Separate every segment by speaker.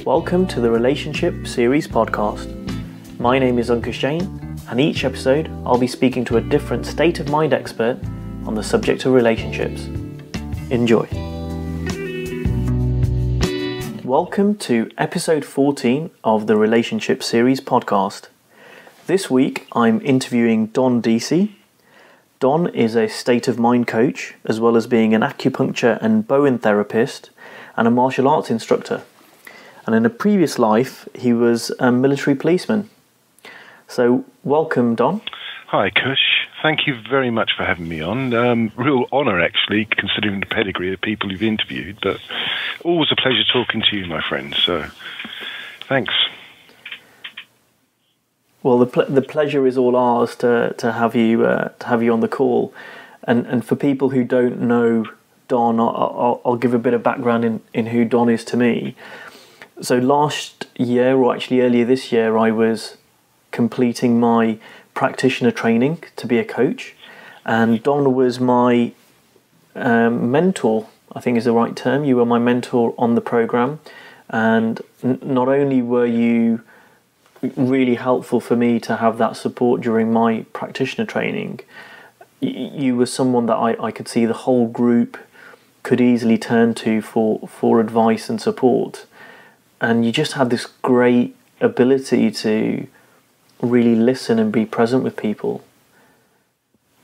Speaker 1: Welcome to the Relationship Series podcast. My name is Ankush Jain, and each episode I'll be speaking to a different state of mind expert on the subject of relationships. Enjoy. Welcome to episode 14 of the Relationship Series podcast. This week I'm interviewing Don Deacy. Don is a state of mind coach, as well as being an acupuncture and Bowen therapist and a martial arts instructor. And in a previous life, he was a military policeman. So, welcome, Don.
Speaker 2: Hi, Kush. Thank you very much for having me on. Real honour, actually, considering the pedigree of people you've interviewed. But always a pleasure talking to you, my friend. So, thanks.
Speaker 1: Well, the pleasure is all ours to have you on the call, and for people who don't know Don, I'll give a bit of background in who Don is to me. So last year, or actually earlier this year, I was completing my practitioner training to be a coach, and Don was my mentor, I think is the right term. You were my mentor on the program, and not only were you really helpful for me to have that support during my practitioner training, you were someone that I could see the whole group could easily turn to for advice and support. And you just had this great ability to really listen and be present with people.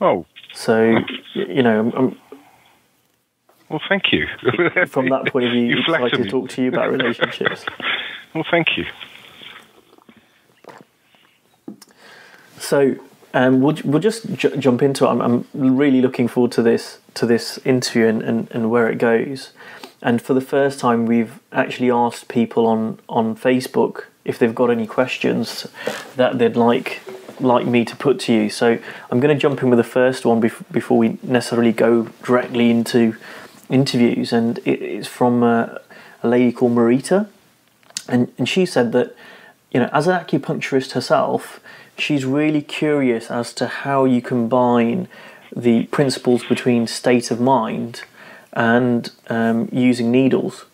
Speaker 2: Oh.
Speaker 1: So, you know...
Speaker 2: well, thank you.
Speaker 1: From that point of view, I'd like to talk to you about relationships.
Speaker 2: Well, thank you.
Speaker 1: So we'll just jump into it. I'm really looking forward to this interview and where it goes. And for the first time, we've actually asked people on Facebook if they've got any questions that they'd like me to put to you. So I'm going to jump in with the first one before we necessarily go directly into interviews. And it's from a lady called Marita, and she said that, you know, as an acupuncturist herself, she's really curious as to how you combine the principles between state of mind and using needles,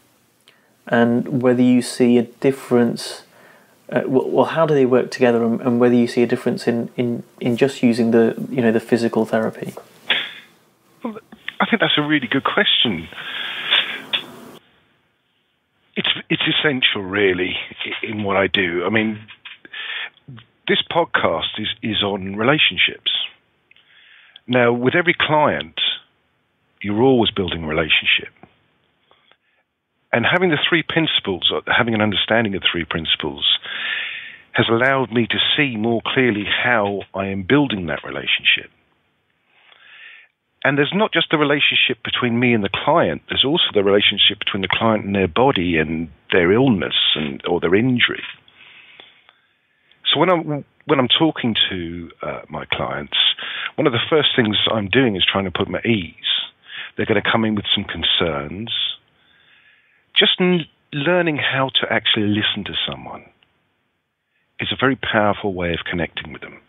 Speaker 1: and whether you see a difference. Well, how do they work together, and whether you see a difference in just using the physical therapy?
Speaker 2: Well, I think that's a really good question. It's essential, really, in what I do. I mean, this podcast is on relationships. Now, with every client, you're always building a relationship. And having the three principles, having an understanding of the three principles, has allowed me to see more clearly how I am building that relationship. And there's not just the relationship between me and the client, there's also the relationship between the client and their body and their illness or their injury. So when I'm talking to my clients, one of the first things I'm doing is trying to put them at ease. They're going to come in with some concerns. Just learning how to actually listen to someone is a very powerful way of connecting with them.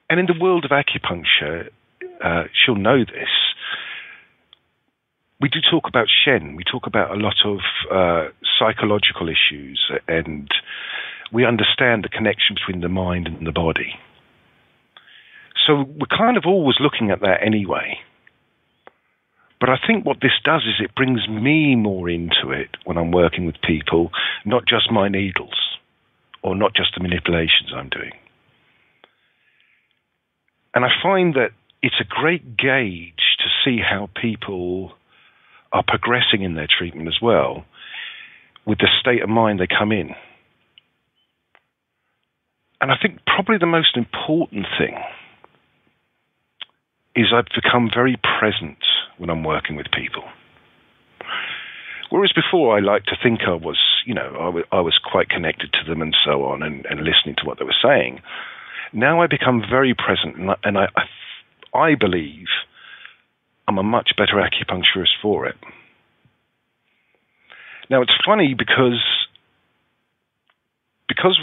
Speaker 2: And in the world of acupuncture, she'll know this, we do talk about Shen. We talk about a lot of psychological issues, and we understand the connection between the mind and the body. So we're kind of always looking at that anyway. But I think what this does is it brings me more into it when I'm working with people, not just my needles, or not just the manipulations I'm doing. And I find that it's a great gauge to see how people are progressing in their treatment as well, with the state of mind they come in. And I think probably the most important thing is I've become very present when I'm working with people. Whereas before I liked to think I was, I was quite connected to them and so on, and listening to what they were saying. Now I become very present, and I believe I'm a much better acupuncturist for it. Now it's funny because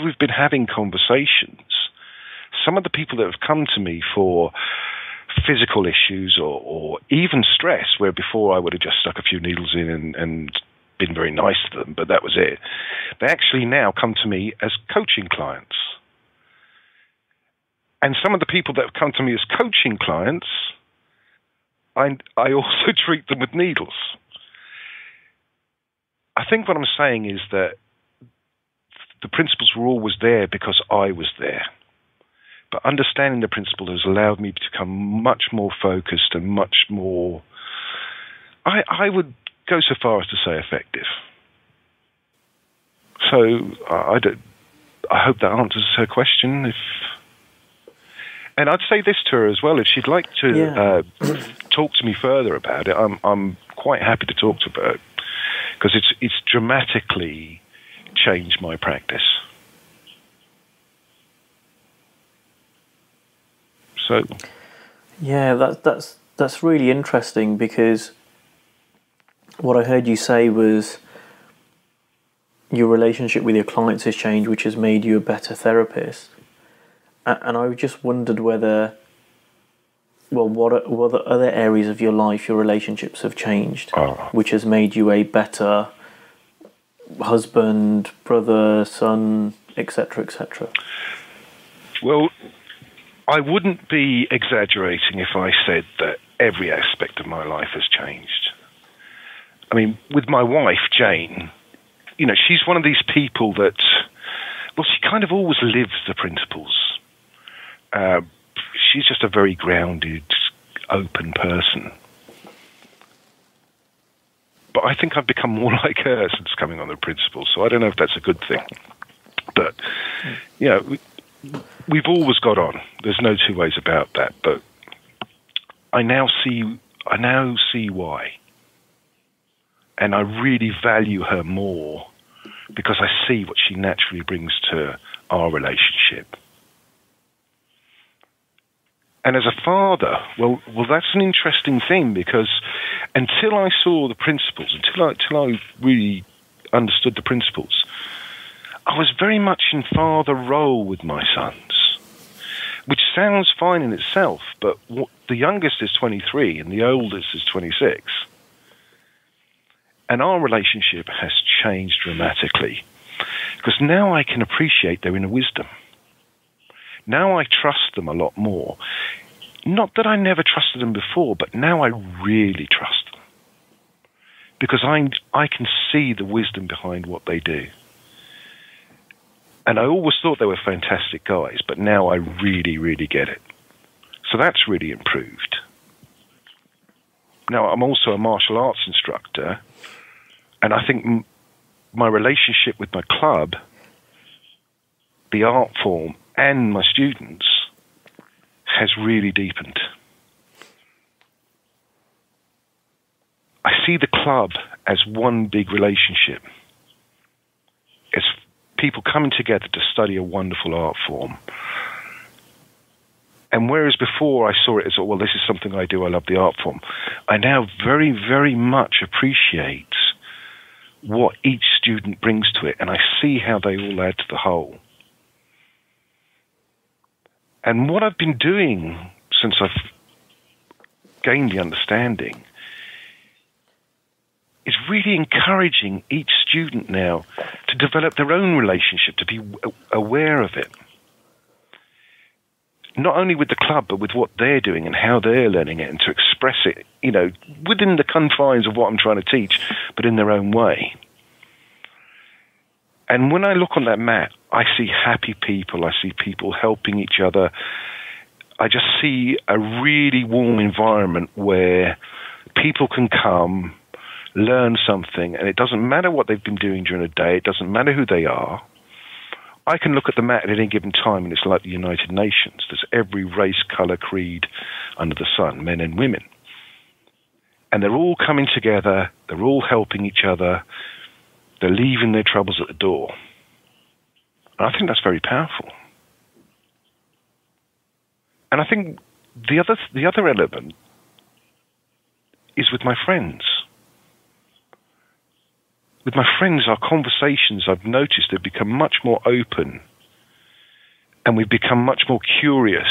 Speaker 2: we've been having conversations, some of the people that have come to me for physical issues or even stress, where before I would have just stuck a few needles in and been very nice to them, but that was it. They actually now come to me as coaching clients. And some of the people that have come to me as coaching clients, I also treat them with needles. I think what I'm saying is that the principles were always there because I was there. But understanding the principle has allowed me to become much more focused and much more, I would go so far as to say effective. So I hope that answers her question. And I'd say this to her as well, if she'd like to talk to me further about it, I'm quite happy to talk to her about it, because it's dramatically changed my practice. So,
Speaker 1: yeah, that's really interesting, because what I heard you say was your relationship with your clients has changed, which has made you a better therapist. And I just wondered whether, well, what other areas of your life your relationships have changed, which has made you a better husband, brother, son, etc., etc.
Speaker 2: Well, I wouldn't be exaggerating if I said that every aspect of my life has changed. I mean, with my wife, Jain, she's one of these people that, well, she kind of always lives the principles. She's just a very grounded, open person. But I think I've become more like her since coming on the principles, so I don't know if that's a good thing. But, we've always got on. There's no two ways about that. But I now see why. And I really value her more because I see what she naturally brings to our relationship. And as a father, well, that's an interesting thing, because until I saw the principles, until I really understood the principles, I was very much in father role with my sons, which sounds fine in itself, but the youngest is 23 and the oldest is 26. And our relationship has changed dramatically, because now I can appreciate their inner wisdom. Now I trust them a lot more. Not that I never trusted them before, but now I really trust them, because I can see the wisdom behind what they do. And I always thought they were fantastic guys, but now I really, really get it. So that's really improved. Now, I'm also a martial arts instructor, and I think my relationship with my club, the art form, and my students has really deepened. I see the club as one big relationship. It's people coming together to study a wonderful art form. And whereas before I saw it as, well, this is something I do, I love the art form, I now very, very much appreciate what each student brings to it, and I see how they all add to the whole. And what I've been doing since I've gained the understanding is really encouraging each student now to develop their own relationship, to be aware of it. Not only with the club, but with what they're doing and how they're learning it, and to express it, within the confines of what I'm trying to teach, but in their own way. And when I look on that mat, I see happy people. I see people helping each other. I just see a really warm environment where people can come, learn something, and it doesn't matter what they've been doing during the day. It doesn't matter who they are. I can look at the mat at any given time, and it's like the United Nations. There's every race, color, creed under the sun, men and women. And they're all coming together. They're all helping each other. They're leaving their troubles at the door. And I think that's very powerful. And I think the other element is with my friends. With my friends, our conversations, I've noticed, have become much more open, and we've become much more curious.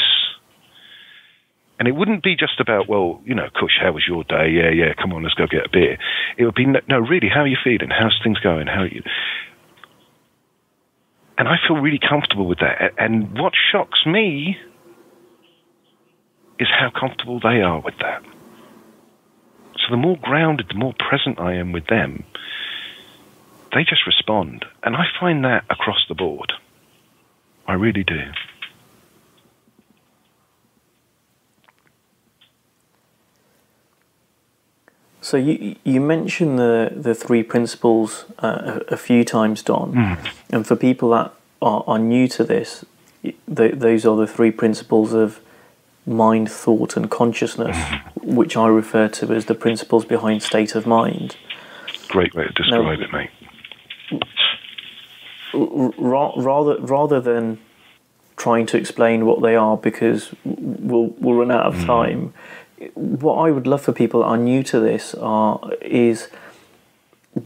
Speaker 2: And it wouldn't be just about, well, Kush, how was your day? Yeah, come on, let's go get a beer. It would be, no, really, how are you feeling? How's things going? How are you? And I feel really comfortable with that. And what shocks me is how comfortable they are with that. So the more grounded, the more present I am with them, they just respond. And I find that across the board. I really do.
Speaker 1: So you mentioned the three principles a few times, Don. And for people that are new to this, those are the three principles of mind, thought, and consciousness, which I refer to as the principles behind state of mind.
Speaker 2: Great way to describe it, mate.
Speaker 1: Rather than trying to explain what they are, because we'll run out of time, what I would love for people that are new to this is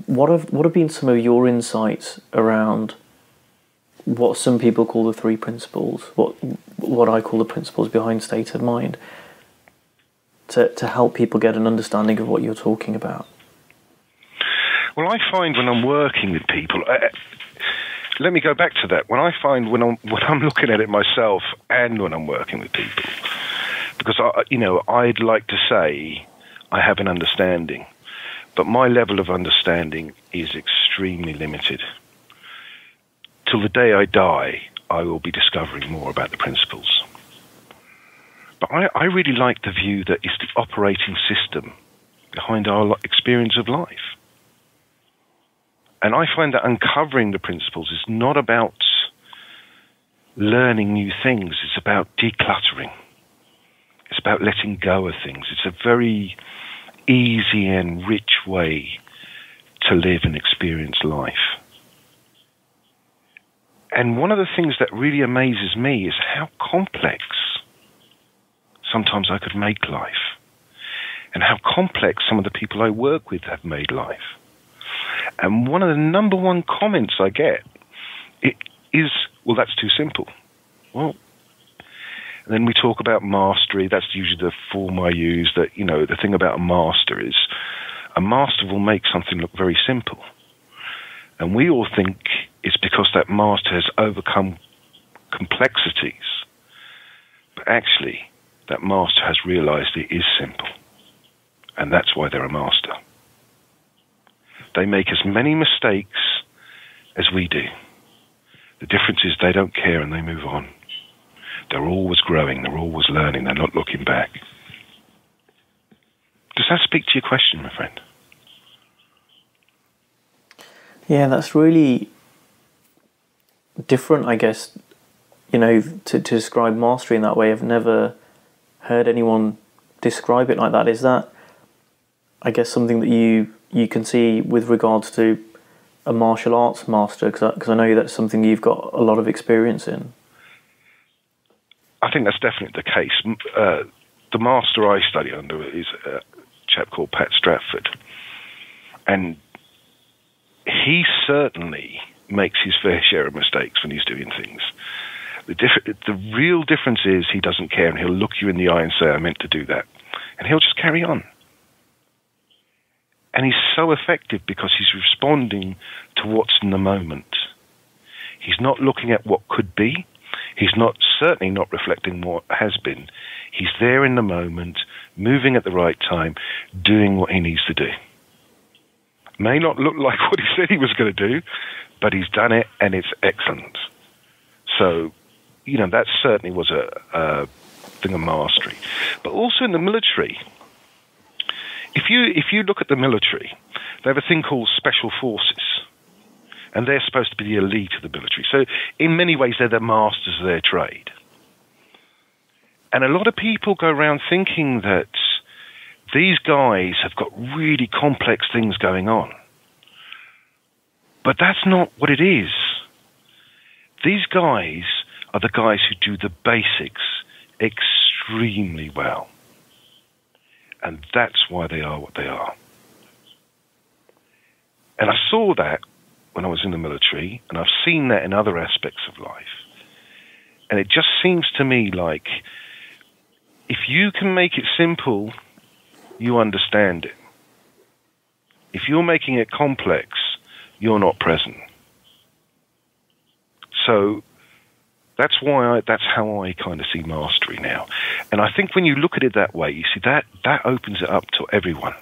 Speaker 1: what have been some of your insights around what some people call the three principles, what I call the principles behind state of mind, to help people get an understanding of what you're talking about.
Speaker 2: Well, I find when I'm working with people, let me go back to that. When I find when I'm looking at it myself and when I'm working with people, because I'd like to say I have an understanding, but my level of understanding is extremely limited. Till the day I die, I will be discovering more about the principles. But I really like the view that it's the operating system behind our experience of life. And I find that uncovering the principles is not about learning new things, it's about decluttering. It's about letting go of things. It's a very easy and rich way to live and experience life. And one of the things that really amazes me is how complex sometimes I could make life, and how complex some of the people I work with have made life. And one of the number one comments I get is, well, that's too simple. Well, and then we talk about mastery. That's usually the form I use. That, the thing about a master is a master will make something look very simple. And we all think it's because that master has overcome complexities. But actually, that master has realized it is simple. And that's why they're a master. They make as many mistakes as we do. The difference is they don't care and they move on. They're always growing, they're always learning, they're not looking back. Does that speak to your question, my friend?
Speaker 1: Yeah, that's really different, I guess, to describe mastery in that way. I've never heard anyone describe it like that. Is that, I guess, something that you can see with regards to a martial arts master? Because I know that's something you've got a lot of experience in.
Speaker 2: I think that's definitely the case. The master I study under is a chap called Pat Stratford. And he certainly makes his fair share of mistakes when he's doing things. The real difference is he doesn't care, and he'll look you in the eye and say, I meant to do that. And he'll just carry on. And he's so effective because he's responding to what's in the moment. He's not looking at what could be. He's certainly not reflecting what has been. He's there in the moment, moving at the right time, doing what he needs to do. May not look like what he said he was going to do, but he's done it, and it's excellent. So, that certainly was a thing of mastery. But also in the military, if you look at the military, they have a thing called special forces. And they're supposed to be the elite of the military. So in many ways, they're the masters of their trade. And a lot of people go around thinking that these guys have got really complex things going on. But that's not what it is. These guys are the guys who do the basics extremely well. And that's why they are what they are. And I saw that when I was in the military, and I've seen that in other aspects of life. And it just seems to me like if you can make it simple, you understand it. If you're making it complex, you're not present. So that's how I kind of see mastery now. And I think when you look at it that way, you see that opens it up to everyone.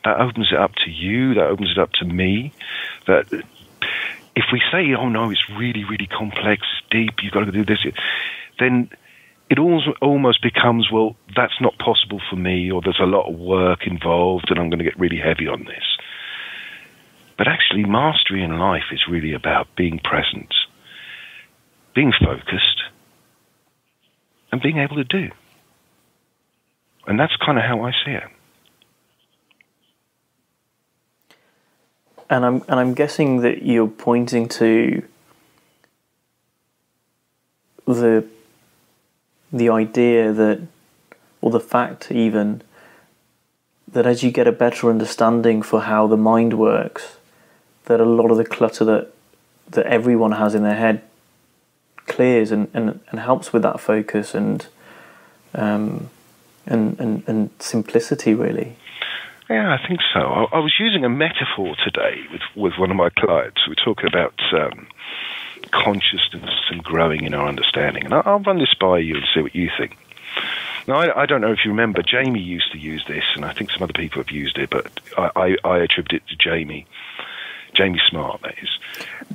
Speaker 2: That opens it up to you. That opens it up to me. That if we say, oh no, it's really, really complex, deep, you've got to do this, then it almost becomes, well, that's not possible for me, or there's a lot of work involved and I'm going to get really heavy on this. But actually, mastery in life is really about being present, being focused, and being able to do. And that's kind of how I see it.
Speaker 1: And I'm guessing that you're pointing to the idea that, or the fact even, that as you get a better understanding for how the mind works, that a lot of the clutter that everyone has in their head clears and helps with that focus and simplicity, really.
Speaker 2: Yeah, I think so. I was using a metaphor today with one of my clients. We were talking about consciousness and growing in our understanding. And I'll run this by you and see what you think. Now, I don't know if you remember, Jamie used to use this, and I think some other people have used it, but I attribute it to Jamie. Jamie Smart, that is.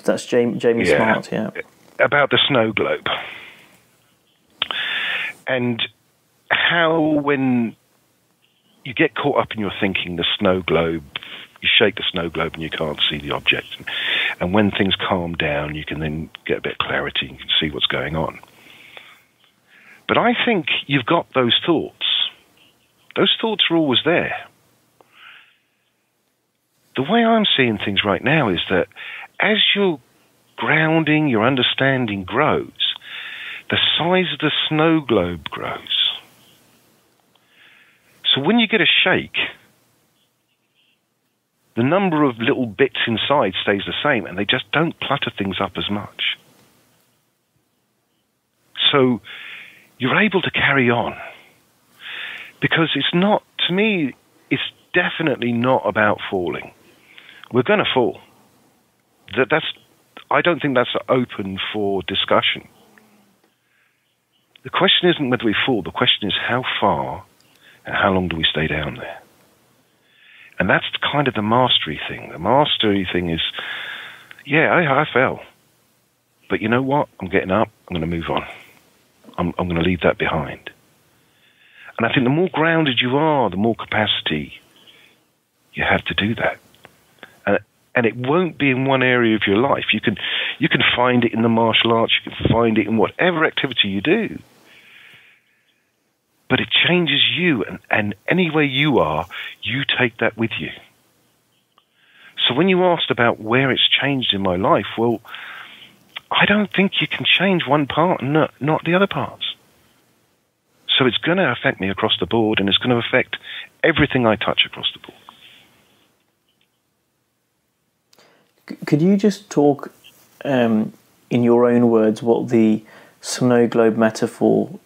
Speaker 1: That's Jamie Smart, yeah.
Speaker 2: About the snow globe. And how when you get caught up in your thinking, the snow globe, you shake the snow globe and you can't see the object. And when things calm down, you can then get a bit of clarity and you can see what's going on. But I think you've got those thoughts. Those thoughts are always there. The way I'm seeing things right now is that as your grounding, your understanding grows, the size of the snow globe grows. So when you get a shake, the number of little bits inside stays the same, and they just don't clutter things up as much. So you're able to carry on. Because it's not, to me, it's definitely not about falling. We're going to fall. I don't think that's open for discussion. The question isn't whether we fall. The question is how far and how long do we stay down there? And that's kind of the mastery thing. The mastery thing is, yeah, I fell. But you know what? I'm getting up. I'm going to move on. I'm going to leave that behind. And I think the more grounded you are, the more capacity you have to do that. And it won't be in one area of your life. You can find it in the martial arts. You can find it in whatever activity you do. But it changes you, and any way you are, you take that with you. So when you asked about where it's changed in my life, well, I don't think you can change one part and not the other parts. So it's going to affect me across the board, and it's going to affect everything I touch across the board.
Speaker 1: Could you just talk, in your own words, what the snow globe metaphor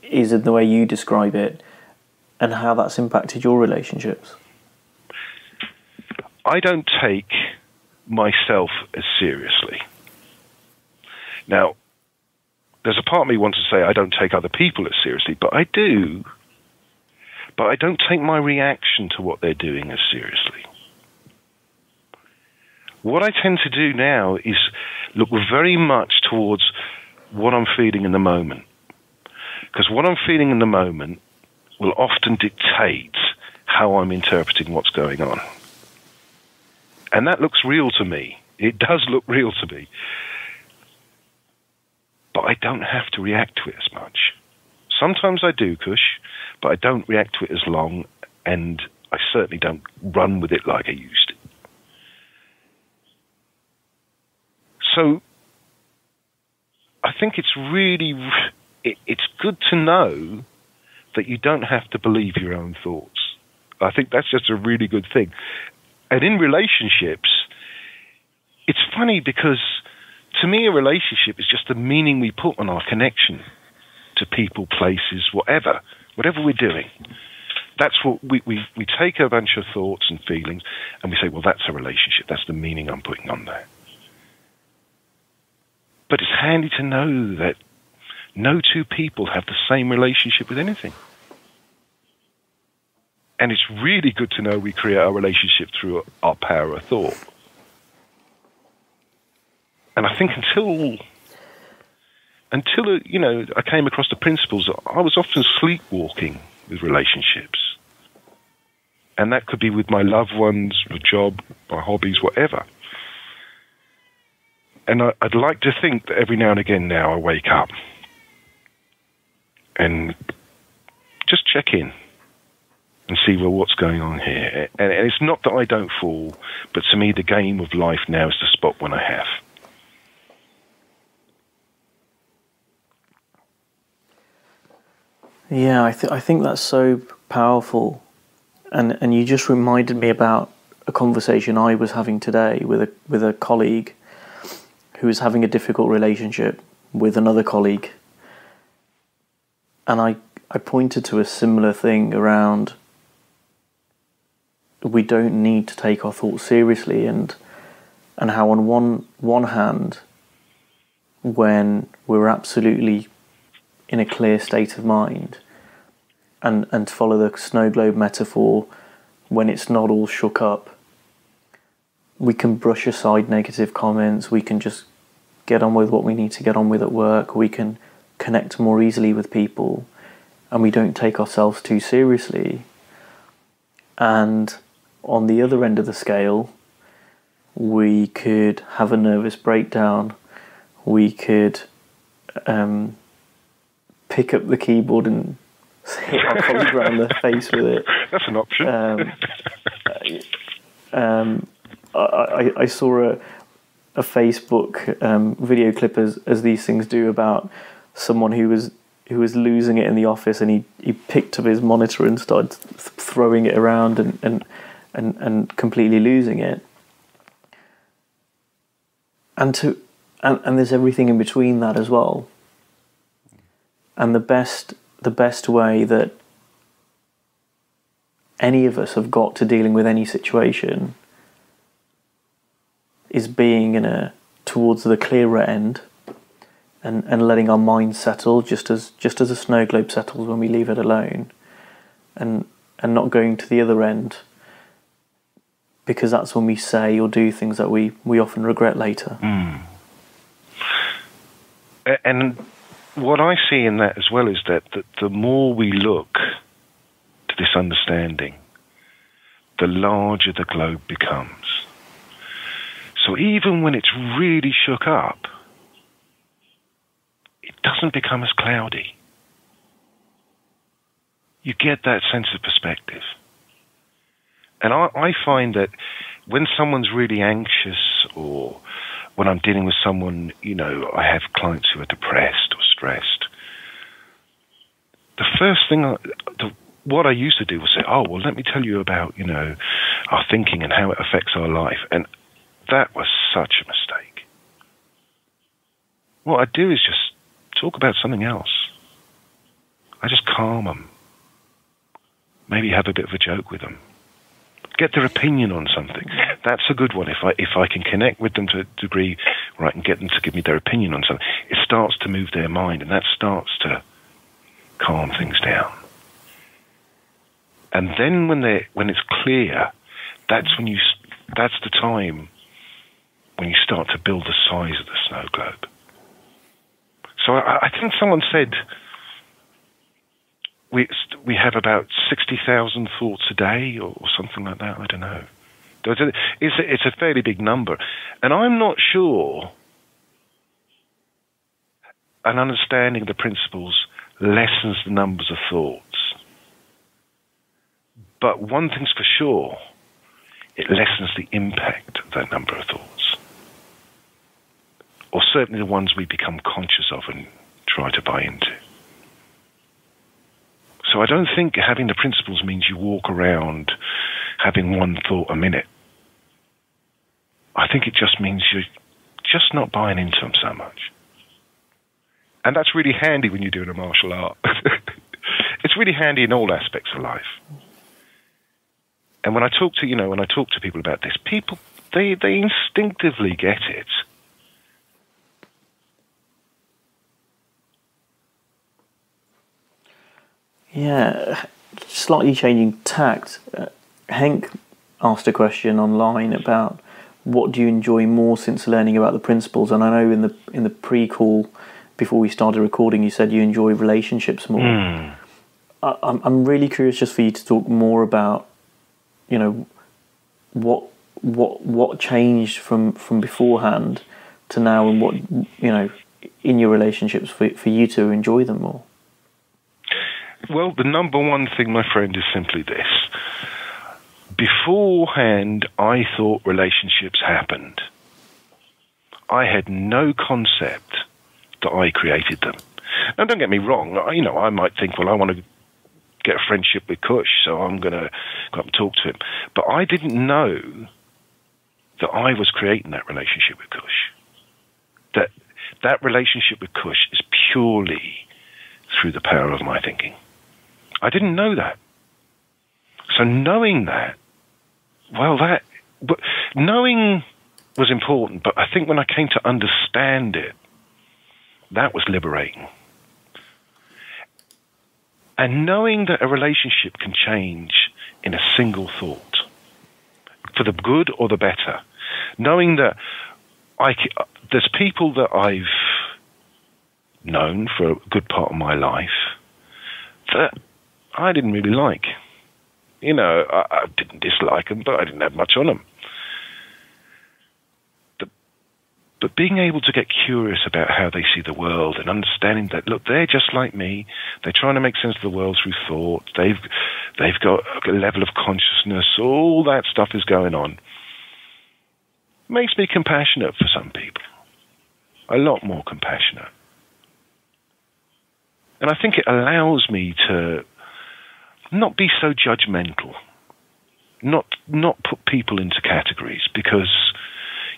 Speaker 1: is in the way you describe it, and how that's impacted your relationships?
Speaker 2: I don't take myself as seriously. Now, there's a part of me wants to say I don't take other people as seriously, but I do. But I don't take my reaction to what they're doing as seriously. What I tend to do now is look very much towards what I'm feeling in the moment. Because what I'm feeling in the moment will often dictate how I'm interpreting what's going on. And that looks real to me. It does look real to me. But I don't have to react to it as much. Sometimes I do, Kush, but I don't react to it as long, and I certainly don't run with it like I used to. So I think it's really, it's good to know that you don't have to believe your own thoughts. I think that's just a really good thing. And in relationships, it's funny because to me a relationship is just the meaning we put on our connection to people, places, whatever. whatever we're doing, that's what we take a bunch of thoughts and feelings and we say, well, that's a relationship. That's the meaning I'm putting on there. But it's handy to know that no two people have the same relationship with anything. And it's really good to know we create our relationship through our power of thought. And I think until I came across the principles, I was often sleepwalking with relationships. And that could be with my loved ones, my job, my hobbies, whatever. And I'd like to think that every now and again now I wake up and just check in and see, well, what's going on here. And it's not that I don't fall, but to me the game of life now is to spot when I have.
Speaker 1: Yeah, I think that's so powerful. And you just reminded me about a conversation I was having today with a colleague who was having a difficult relationship with another colleague. And I pointed to a similar thing around we don't need to take our thoughts seriously, and how on one hand, when we're absolutely in a clear state of mind, and to follow the snow globe metaphor, when it's not all shook up, we can brush aside negative comments, we can just get on with what we need to get on with at work, we can connect more easily with people, and we don't take ourselves too seriously. And on the other end of the scale, we could have a nervous breakdown, we could pick up the keyboard and hit our colleague around the face with it.
Speaker 2: That's an option.
Speaker 1: I saw a Facebook video clip, as these things do, about someone who was losing it in the office, and he picked up his monitor and started throwing it around and completely losing it. And there's everything in between that as well. And the best way that any of us have got to dealing with any situation is being towards the clearer end, and letting our mind settle, just as a snow globe settles when we leave it alone, and not going to the other end, because that's when we say or do things that we often regret later.
Speaker 2: And what I see in that as well is that the more we look to this understanding, the larger the globe becomes. So even when it's really shook up, it doesn't become as cloudy. You get that sense of perspective. And I find that when someone's really anxious, or when I'm dealing with someone, I have clients who are depressed or stressed, the first thing, what I used to do was say, oh, well, let me tell you about, our thinking and how it affects our life. And that was such a mistake. What I do is just talk about something else. I just calm them. Maybe have a bit of a joke with them. Get their opinion on something. That's a good one. If I can connect with them to a degree where I can get them to give me their opinion on something, it starts to move their mind, and that starts to calm things down. And then when it's clear, that's the time when you start to build the size of the snow globe. So I think someone said we have about 60,000 thoughts a day, or something like that. I don't know. It's a fairly big number, and I'm not sure an understanding of the principles lessens the numbers of thoughts. But one thing's for sure, it lessens the impact of that number of thoughts, or certainly the ones we become conscious of and try to buy into. So I don't think having the principles means you walk around having one thought a minute. I think it just means you're just not buying into them so much. And that's really handy when you're doing a martial art. It's really handy in all aspects of life. And when I talk to people about this, people they instinctively get it.
Speaker 1: Yeah, slightly changing tact. Henk asked a question online about what do you enjoy more since learning about the principles, and I know in the pre-call before we started recording, you said you enjoy relationships more. I'm really curious just for you to talk more about, what changed from beforehand to now, and what in your relationships for you to enjoy them more.
Speaker 2: Well, the number one thing, my friend, is simply this. Beforehand, I thought relationships happened. I had no concept that I created them. Now, don't get me wrong. I might think, well, I want to get a friendship with Kush, so I'm going to go up and talk to him. But I didn't know that I was creating that relationship with Kush. That relationship with Kush is purely through the power of my thinking. I didn't know that. So knowing that, knowing was important, but I think when I came to understand it, that was liberating. And knowing that a relationship can change in a single thought, for the good or the better. Knowing that there's people that I've known for a good part of my life that I didn't really like. I didn't dislike them, but I didn't have much on them. But being able to get curious about how they see the world and understanding that, look, they're just like me. They're trying to make sense of the world through thought. They've got a level of consciousness. All that stuff is going on. Makes me compassionate for some people. A lot more compassionate. And I think it allows me to not be so judgmental. Not put people into categories, because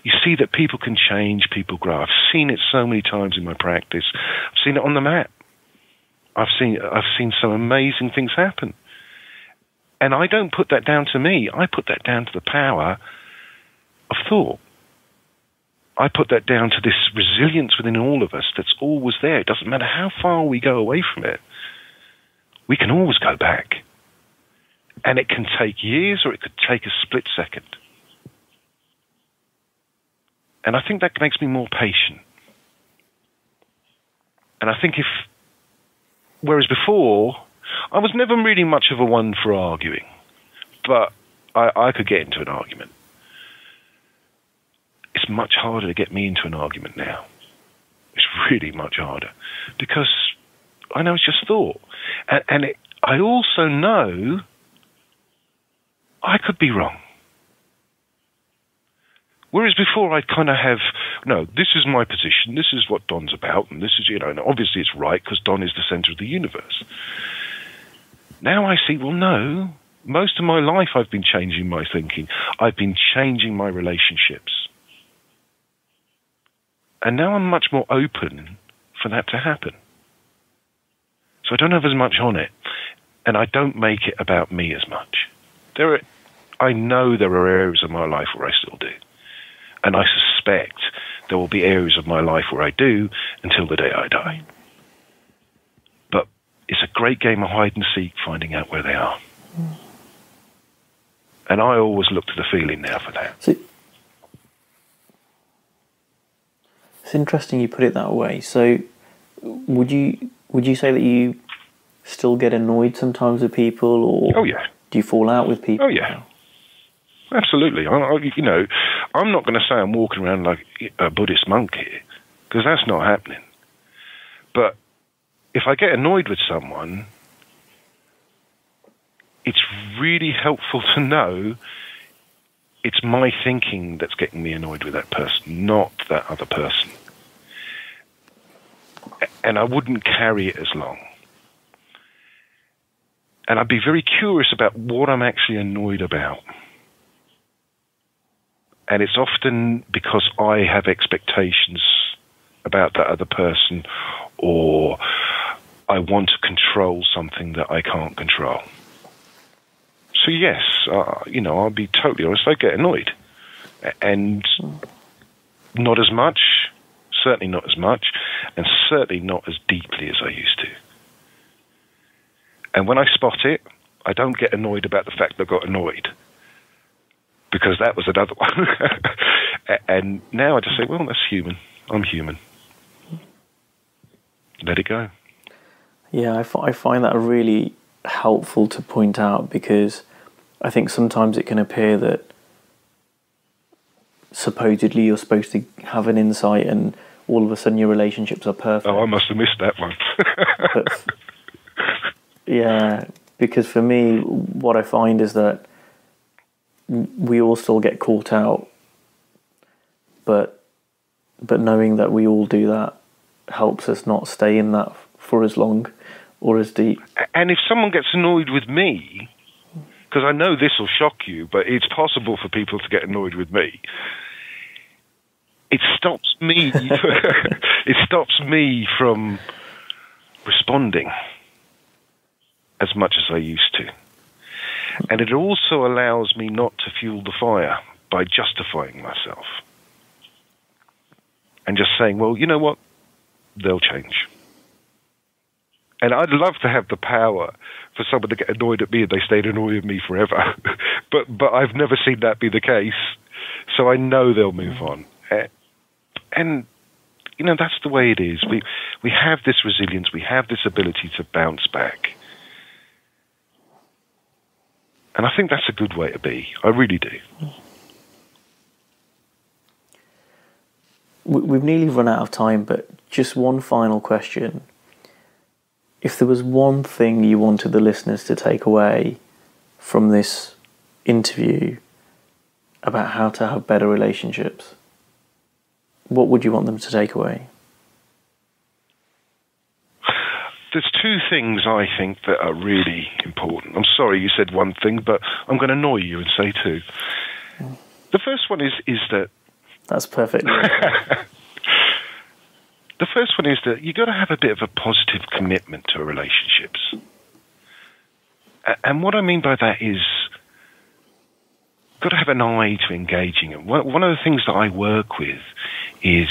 Speaker 2: you see that people can change, people grow. I've seen it so many times in my practice. I've seen it on the mat. I've seen some amazing things happen. And I don't put that down to me. I put that down to the power of thought. I put that down to this resilience within all of us that's always there. It doesn't matter how far we go away from it. We can always go back. And it can take years, or it could take a split second. And I think that makes me more patient. And I think whereas before, I was never really much of a one for arguing, but I could get into an argument. It's much harder to get me into an argument now. It's really much harder, because I know it's just thought. And I also know I could be wrong. Whereas before I'd kind of have, no, this is my position, this is what Don's about, and this is, and obviously it's right because Don is the center of the universe. Now I see, well, no, most of my life I've been changing my thinking. I've been changing my relationships. And now I'm much more open for that to happen. So I don't have as much on it, and I don't make it about me as much. I know there are areas of my life where I still do. And I suspect there will be areas of my life where I do until the day I die. But it's a great game of hide and seek, finding out where they are. And I always look to the feeling now for that.
Speaker 1: So, it's interesting you put it that way. So would you say that you still get annoyed sometimes with people, or
Speaker 2: oh, yeah.
Speaker 1: Do you fall out with people?
Speaker 2: Oh, yeah. Absolutely. I'm not going to say I'm walking around like a Buddhist monk here, because that's not happening. But if I get annoyed with someone, it's really helpful to know it's my thinking that's getting me annoyed with that person, not that other person. And I wouldn't carry it as long. And I'd be very curious about what I'm actually annoyed about. And it's often because I have expectations about that other person, or I want to control something that I can't control. So yes, I'll be totally honest, I get annoyed. And not as much, certainly not as much, and certainly not as deeply as I used to. And when I spot it, I don't get annoyed about the fact that I got annoyed, because that was another one. And now I just say, well, that's human. I'm human. Let it go.
Speaker 1: Yeah, I find that really helpful to point out, because I think sometimes it can appear that supposedly you're supposed to have an insight and all of a sudden your relationships are perfect.
Speaker 2: Oh, I must have missed that one.
Speaker 1: Yeah, because for me, what I find is that we all still get caught out, but knowing that we all do that helps us not stay in that for as long or as deep.
Speaker 2: And if someone gets annoyed with me, because I know this will shock you, but it's possible for people to get annoyed with me, it stops me. It stops me from responding as much as I used to. And it also allows me not to fuel the fire by justifying myself and just saying, well, you know what? They'll change. And I'd love to have the power for someone to get annoyed at me and they stayed annoyed at me forever. but I've never seen that be the case. So I know they'll move on. And that's the way it is. We have this resilience. We have this ability to bounce back. And I think that's a good way to be. I really do.
Speaker 1: We've nearly run out of time, but just one final question. If there was one thing you wanted the listeners to take away from this interview about how to have better relationships, what would you want them to take away?
Speaker 2: There's two things I think that are really important. I'm sorry you said one thing, but I'm going to annoy you and say two. The first one is that...
Speaker 1: That's perfect.
Speaker 2: The first one is that you've got to have a bit of a positive commitment to relationships. And what I mean by that is got to have an eye to engaging it. One of the things that I work with is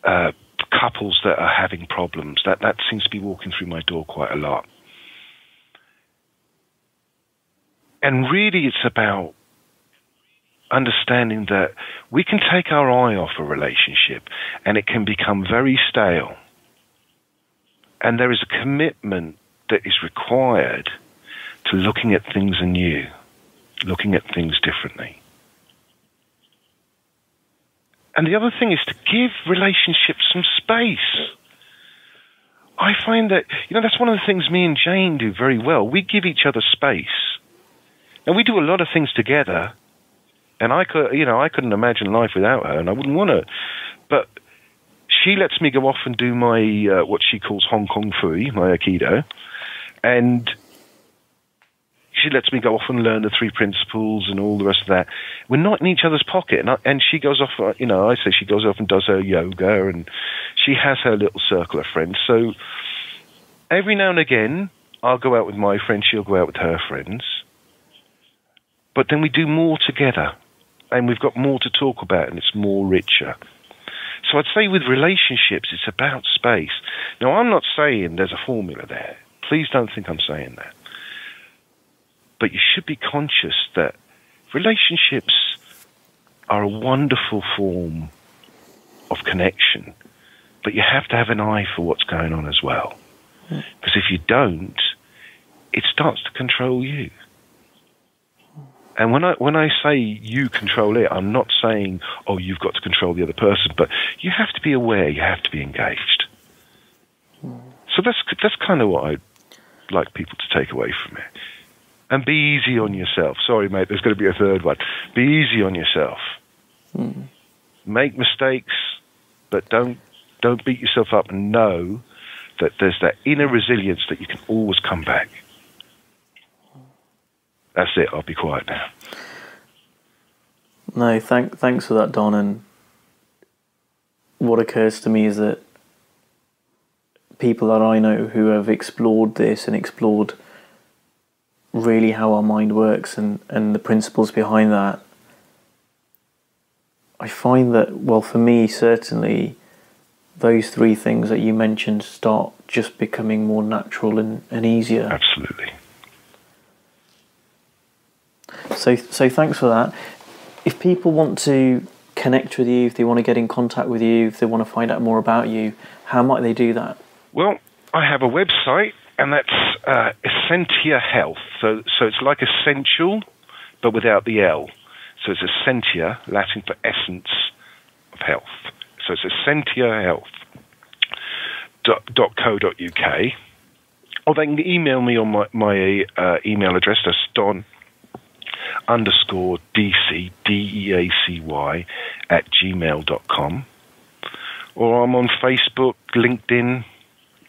Speaker 2: couples that are having problems. That seems to be walking through my door quite a lot. And really it's about understanding that we can take our eye off a relationship and it can become very stale. And there is a commitment that is required to looking at things anew, looking at things differently. And the other thing is to give relationships some space. I find that, that's one of the things me and Jain do very well. We give each other space. And we do a lot of things together. And I couldn't imagine life without her, and I wouldn't want to. But she lets me go off and do my, what she calls Hong Kong Fui, my Aikido. And she lets me go off and learn the 3 principles and all the rest of that. We're not in each other's pocket. And she goes off, I say she goes off and does her yoga, and she has her little circle of friends. So every now and again, I'll go out with my friends, she'll go out with her friends. But then we do more together. And we've got more to talk about, and it's more richer. So I'd say with relationships, it's about space. Now, I'm not saying there's a formula there. Please don't think I'm saying that. But you should be conscious that relationships are a wonderful form of connection, but you have to have an eye for what's going on as well. Because if you don't, it starts to control you. And when I say you control it, I'm not saying, oh, you've got to control the other person, but you have to be aware, you have to be engaged. So that's kind of what I'd like people to take away from it. And be easy on yourself. Sorry, mate, there's going to be a third one. Be easy on yourself. Make mistakes, but don't beat yourself up, and know that there's that inner resilience that you can always come back. That's it. I'll be quiet now.
Speaker 1: No, thanks for that, Don. And what occurs to me is that people that I know who have explored this and explored really how our mind works and the principles behind that, I find that, well, for me certainly, those three things that you mentioned start just becoming more natural and easier.
Speaker 2: Absolutely.
Speaker 1: So thanks for that. If people want to connect with you, if they want to get in contact with you, if they want to find out more about you, how might they do that?
Speaker 2: Well, I have a website, and that's Essentia Health. So it's like essential, but without the L. So it's Essentia, Latin for essence of health. So it's essentiahealth.co.uk. Or they can email me on my email address. That's Don_Deacy, DEACY, @gmail.com. Or I'm on Facebook, LinkedIn,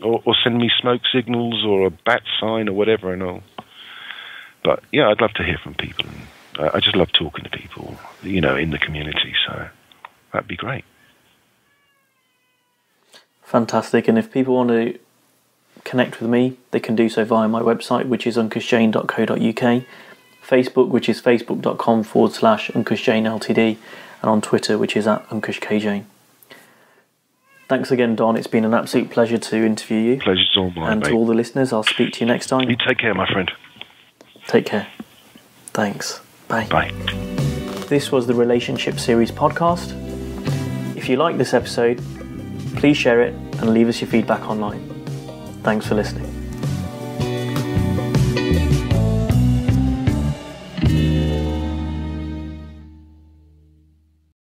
Speaker 2: or send me smoke signals or a bat sign or whatever and all. But yeah, I'd love to hear from people. I just love talking to people, in the community. So that'd be great.
Speaker 1: Fantastic. And if people want to connect with me, they can do so via my website, which is ankushjain.co.uk, Facebook, which is facebook.com/AnkushJain Ltd, and on Twitter, which is @AnkushKJain. Thanks again, Don. It's been an absolute pleasure to interview you.
Speaker 2: Pleasure's all mine,
Speaker 1: And
Speaker 2: mate.
Speaker 1: to all the listeners, I'll speak to you next time.
Speaker 2: You take care, my friend.
Speaker 1: Take care. Thanks. Bye.
Speaker 2: Bye.
Speaker 1: This was the Relationship Series podcast. If you like this episode, please share it and leave us your feedback online. Thanks for listening.